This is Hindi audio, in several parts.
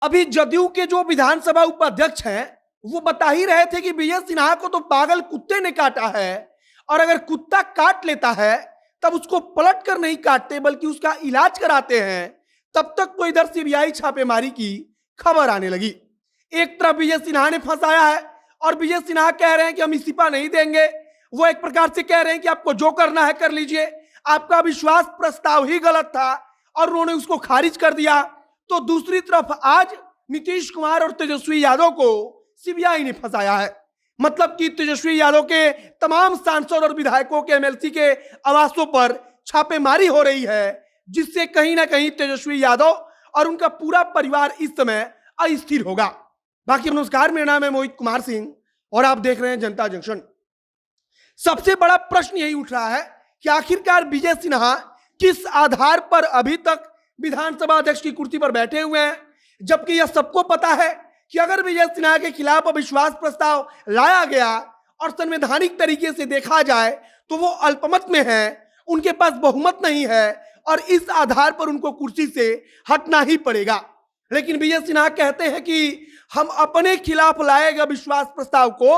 अभी जदयू के जो विधानसभा उपाध्यक्ष हैं वो बता ही रहे थे कि विजय सिन्हा को तो पागल कुत्ते ने काटा है, और अगर कुत्ता काट लेता है तब उसको पलट कर नहीं काटते बल्कि उसका इलाज कराते हैं। तब तक तो इधर सीबीआई छापेमारी की खबर आने लगी। एक तरफ विजय सिन्हा ने फंसाया है और विजय सिन्हा कह रहे हैं कि हम इस्तीफा नहीं देंगे। वो एक प्रकार से कह रहे हैं कि आपको जो करना है कर लीजिए, आपका विश्वास प्रस्ताव ही गलत था और उन्होंने उसको खारिज कर दिया। तो दूसरी तरफ आज नीतीश कुमार और तेजस्वी यादव को सीबीआई ने फंसाया है। मतलब कि तेजस्वी यादव के तमाम सांसद और विधायकों के एमएलसी के आवासों पर छापेमारी हो रही है, जिससे कहीं ना कहीं तेजस्वी यादव और उनका पूरा परिवार इस समय अस्थिर होगा। बाकी नमस्कार, मेरा नाम है मोहित कुमार सिंह और आप देख रहे हैं जनता जंक्शन। सबसे बड़ा प्रश्न यही उठ रहा है कि आखिरकार विजय सिन्हा किस आधार पर अभी तक विधानसभा अध्यक्ष की कुर्सी पर बैठे हुए हैं, जबकि यह सबको पता है कि अगर विजय सिन्हा के खिलाफ अविश्वास प्रस्ताव लाया गया और संवैधानिक तरीके से देखा जाए तो वो अल्पमत में है, उनके पास बहुमत नहीं है और इस आधार पर उनको कुर्सी से हटना ही पड़ेगा। लेकिन विजय सिन्हा कहते हैं कि हम अपने खिलाफ लाए गए विश्वास प्रस्ताव को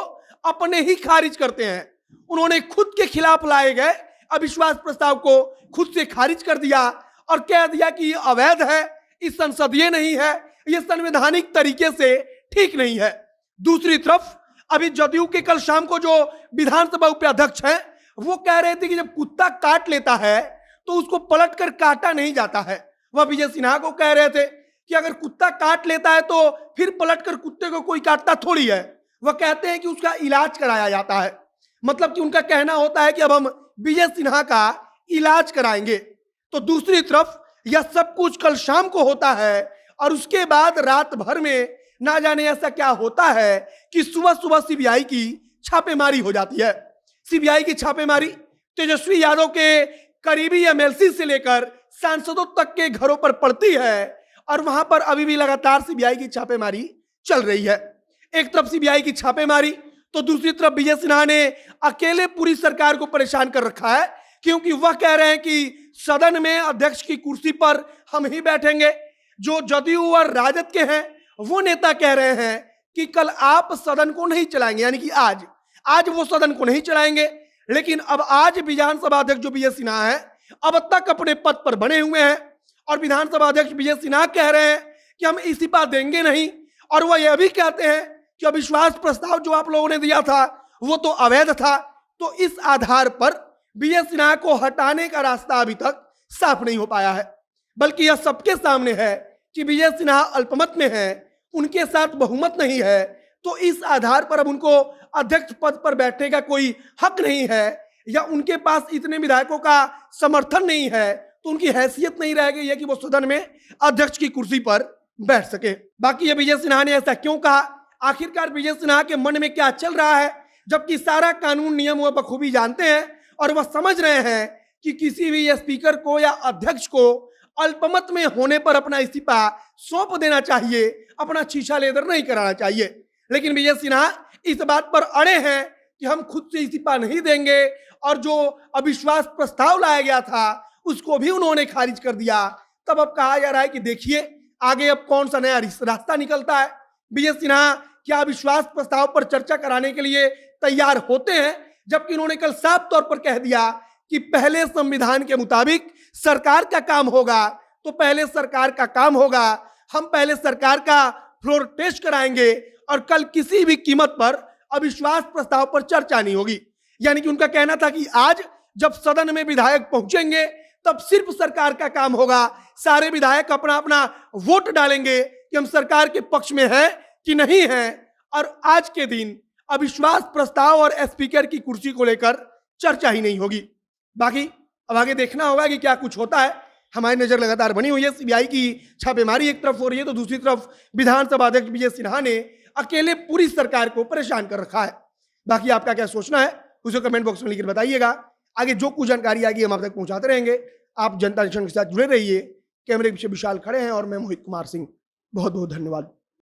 अपने ही खारिज करते हैं। उन्होंने खुद के खिलाफ लाए गए अविश्वास प्रस्ताव को खुद से खारिज कर दिया और कह दिया कि ये अवैध है, ये संसदीय नहीं है, ये संवैधानिक तरीके से ठीक नहीं है। दूसरी तरफ अभी जदयू के कल शाम को जो विधानसभा उपाध्यक्ष हैं वो कह रहे थे कि जब कुत्ता काट लेता है तो उसको पलट कर काटा नहीं जाता है। वह विजय सिन्हा को कह रहे थे कि अगर कुत्ता काट लेता है तो फिर पलट कर कुत्ते को कोई काटता थोड़ी है। वह कहते हैं कि उसका इलाज कराया जाता है। मतलब कि उनका कहना होता है कि अब हम विजय सिन्हा का इलाज कराएंगे। तो दूसरी तरफ यह सब कुछ कल शाम को होता है और उसके बाद रात भर में ना जाने ऐसा क्या होता है कि सुबह सुबह सीबीआई की छापेमारी हो जाती है। सीबीआई की छापेमारी तेजस्वी यादव के करीबी एमएलसी से लेकर सांसदों तक के घरों पर पड़ती है और वहां पर अभी भी लगातार सीबीआई की छापेमारी चल रही है। एक तरफ सीबीआई की छापेमारी तो दूसरी तरफ विजय सिन्हा ने अकेले पूरी सरकार को परेशान कर रखा है, क्योंकि वह कह रहे हैं कि सदन में अध्यक्ष की कुर्सी पर हम ही बैठेंगे। जो जदयू और राजद के हैं वो नेता कह रहे हैं कि कल आप सदन को नहीं चलाएंगे, यानी कि आज वो सदन को नहीं चलाएंगे। लेकिन अब आज विधानसभा अध्यक्ष जो विजय सिन्हा है अब तक अपने पद पर बने हुए हैं और विधानसभा अध्यक्ष विजय सिन्हा कह रहे हैं कि हम इस्तीफा देंगे नहीं। और वह यह भी कहते हैं कि अविश्वास प्रस्ताव जो आप लोगों ने दिया था वो तो अवैध था। तो इस आधार पर विजय सिन्हा को हटाने का रास्ता अभी तक साफ नहीं हो पाया है, बल्कि यह सबके सामने है कि विजय सिन्हा अल्पमत में है, उनके साथ बहुमत नहीं है। तो इस आधार पर अब उनको अध्यक्ष पद पर बैठने का कोई हक नहीं है, या उनके पास इतने विधायकों का समर्थन नहीं है, तो उनकी हैसियत नहीं रह गई है कि वो सदन में अध्यक्ष की कुर्सी पर बैठ सके। बाकी ये विजय सिन्हा ने ऐसा क्यों कहा, आखिरकार विजय सिन्हा के मन में क्या चल रहा है, जबकि सारा कानून नियम वह बखूबी जानते हैं और वह समझ रहे हैं कि किसी भी स्पीकर को या अध्यक्ष को अल्पमत में होने पर अपना इस्तीफा सौंप देना चाहिए, अपना शीशा लेदर नहीं कराना चाहिए। लेकिन विजय सिन्हा इस बात पर अड़े हैं कि हम खुद से इस्तीफा नहीं देंगे और जो अविश्वास प्रस्ताव लाया गया था उसको भी उन्होंने खारिज कर दिया। तब अब कहा जा रहा है कि देखिए आगे अब कौन सा नया रास्ता निकलता है। विजय सिन्हा क्या अविश्वास प्रस्ताव पर चर्चा कराने के लिए तैयार होते हैं, जबकि उन्होंने कल साफ तौर पर कह दिया कि पहले संविधान के मुताबिक सरकार का काम होगा तो पहले सरकार का काम होगा, हम पहले सरकार का फ्लोर टेस्ट कराएंगे और कल किसी भी कीमत पर अविश्वास प्रस्ताव पर चर्चा नहीं होगी। यानी कि उनका कहना था कि आज जब सदन में विधायक पहुंचेंगे तब सिर्फ सरकार का काम होगा, सारे विधायक अपना अपना वोट डालेंगे कि हम सरकार के पक्ष में हैं कि नहीं हैं, और आज के दिन अविश्वास प्रस्ताव और स्पीकर की कुर्सी को लेकर चर्चा ही नहीं होगी। बाकी अब आगे देखना होगा कि क्या कुछ होता है। हमारी नजर लगातार बनी हुई है। सीबीआई की छापेमारी एक तरफ हो रही है तो दूसरी तरफ विधानसभा अध्यक्ष विजय सिन्हा ने अकेले पूरी सरकार को परेशान कर रखा है। बाकी आपका क्या सोचना है उसे कमेंट बॉक्स में लिखकर बताइएगा। आगे जो कुछ जानकारी आएगी हम आप तक पहुंचाते रहेंगे। आप जनता जंक्शन के साथ जुड़े रहिए। कैमरे के पीछे विशाल खड़े हैं और मैं मोहित कुमार सिंह। बहुत बहुत धन्यवाद।